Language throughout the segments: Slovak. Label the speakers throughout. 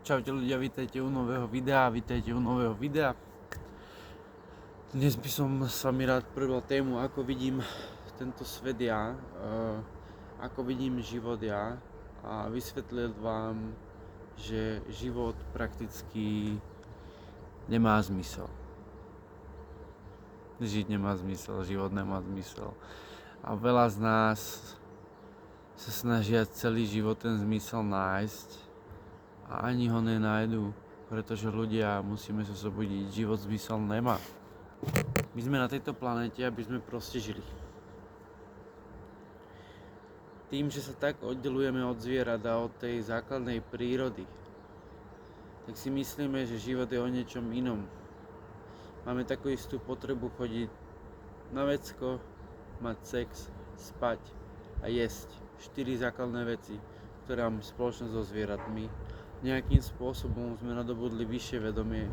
Speaker 1: Čaute ľudia, vítajte u nového videa. Dnes by som s vami rád prebral tému, ako vidím tento svet ja, ako vidím život ja a vysvetlil vám, že život prakticky nemá zmysel. Žiť nemá zmysel, život nemá zmysel. A veľa z nás sa snažia celý život ten zmysel nájsť a ani ho nenájdu, pretože ľudia musíme sa zobudiť, život zmysel nemá. My sme na tejto planéte, aby sme proste žili. Tým, že sa tak oddelujeme od zvierat a od tej základnej prírody, tak si myslíme, že život je o niečom inom. Máme takú istú potrebu chodiť na vecko, mať sex, spať a jesť. 4 základné veci, ktoré máme spoločné so zvieratmi. Nejakým spôsobom sme nadobudli vyššie vedomie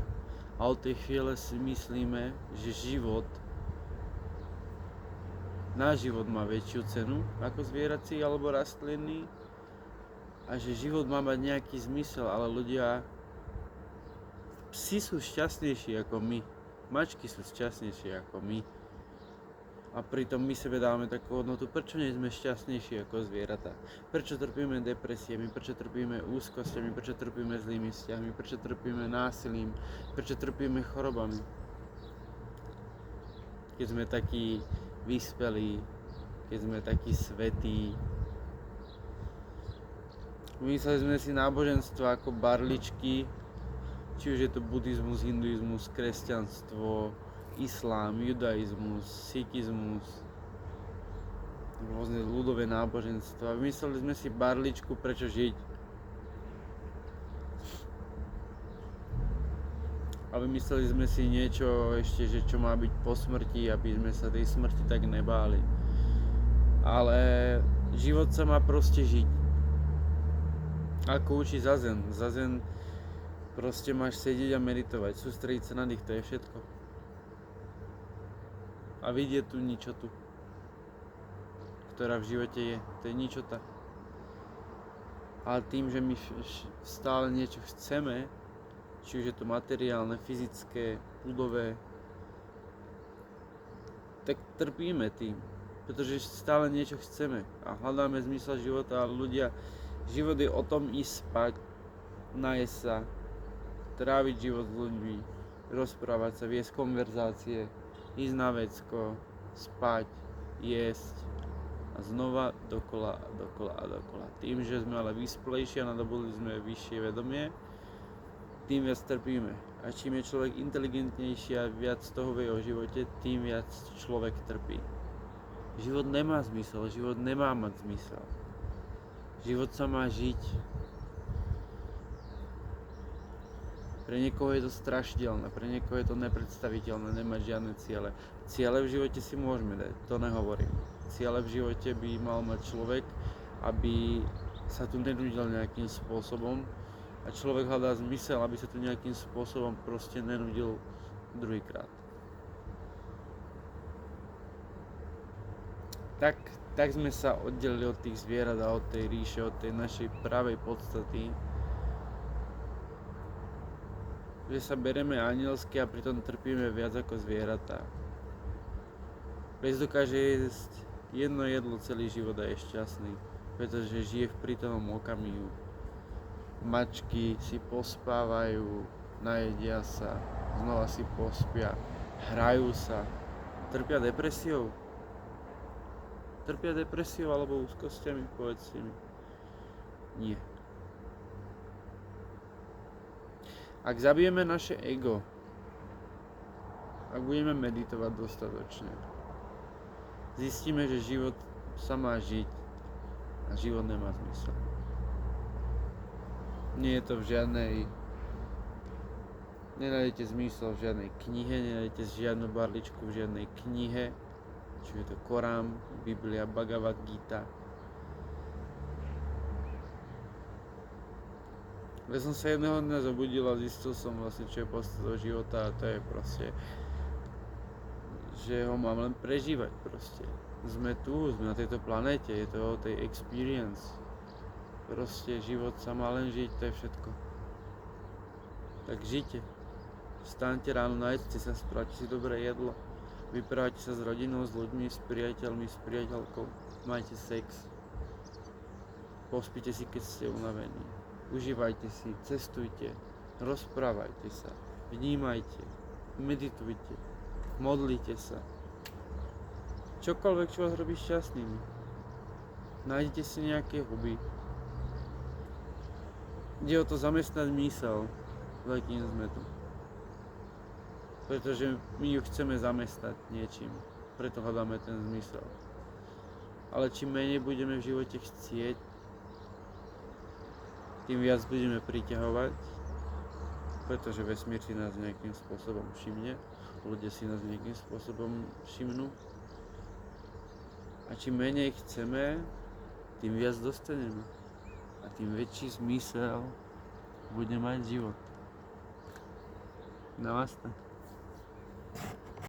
Speaker 1: a od tej chvíle si myslíme, že náš život má väčšiu cenu ako zvierací alebo rastlinný a že život má mať nejaký zmysel, ale psi sú šťastnejší ako my, mačky sú šťastnejšie ako my a pritom my sebe dávame takú hodnotu, prečo nie sme šťastnejší ako zvieratá, prečo trpíme depresiami, prečo trpíme úzkosťami, prečo trpíme zlými vzťahmi, prečo trpíme násilím, prečo trpíme chorobami. Keď sme takí vyspelí, keď sme takí svätí. Vymysleli sme si náboženstvo ako barličky, či už je to buddhizmus, hinduizmus, kresťanstvo, islám, judaizmus, sikizmus, rôzne ľudové náboženstva. Vymysleli sme si barličku, prečo žiť. A vymysleli sme si niečo ešte, že čo má byť po smrti, aby sme sa tej smrti tak nebáli. Ale život sa má proste žiť. Ako učí Zazen. Zazen proste máš sedieť a meditovať, sústrediť sa na nich, to je všetko. A vidieť tú ničotu, ktorá v živote je. To je ničota. Ale tým, že my stále niečo chceme, či už je to materiálne, fyzické, ľudové, tak trpíme tým. Pretože stále niečo chceme a hľadáme zmysel života a ľudia, život je o tom ísť spať, najesť sa, tráviť život s ľuďmi, rozprávať sa, viesť konverzácie, ísť na vecko, spať, jesť a znova dokola. Tým, že sme ale vysplejší a nadobudli sme vyššie vedomie, tým viac trpíme. A čím je človek inteligentnejší a viac toho v jeho živote, tým viac človek trpí. Život nemá zmysel, život nemá mať zmysel. Život sa má žiť. Pre niekoho je to strašidelné, pre niekoho je to nepredstaviteľné, nemať žiadne ciele. Ciele v živote si môžeme dať, to nehovorím. Ciele v živote by mal mať človek, aby sa tu nenudil nejakým spôsobom a človek hľadá zmysel, aby sa tu nejakým spôsobom proste nenudil druhýkrát. Tak sme sa oddelili od tých zvierat a od tej ríše, od tej našej pravej podstaty, že sa bereme anielsky a pritom trpíme viac ako zvieratá. Pes dokáže jesť jedno jedlo celý život a je šťastný, pretože žije v prítomnom okamihu. Mačky si pospávajú, najedia sa, znova si pospia, hrajú sa, trpia depresiou. Trpia depresiou alebo úzkosťami, povedzte mi. Nie. Ak zabijeme naše ego, ak budeme meditovať dostatočne, zistíme, že život sa má žiť a život nemá zmysel. Nie je to v žiadnej, nenájdete zmysel v žiadnej knihe, nenájdete žiadnu barličku v žiadnej knihe, či je to Korán, Biblia, Bhagavad Gita. Ja som sa jedného dňa zobudil a zistil som vlastne, čo je podstatou života a to je proste, že ho mám len prežívať proste. Sme tu, sme na tejto planéte, je to o tej experience. Proste život sa má len žiť, to je všetko. Tak žite. Vstaňte ráno, najedzte sa, spravte si dobré jedlo. Vyprávajte sa s rodinou, s ľuďmi, s priateľmi, s priateľkou. Majte sex. Pospite si, keď ste unavení. Užívajte si, cestujte, rozprávajte sa, vnímajte, meditujte, modlite sa. Čokoľvek, čo vás robí šťastnými. Nájdete si nejaké hobby. Ide o to zamestnať mysel veľkým zmetom. Pretože my ju chceme zamestnať niečím. Preto hľadáme ten zmysel. Ale čím menej budeme v živote chcieť, tým viac budeme priťahovať, pretože vesmír si nás nejakým spôsobom všimne, ľudia si nás nejakým spôsobom všimnú. A čím menej chceme, tým viac dostaneme. A tým väčší zmysel bude mať život. Namaste.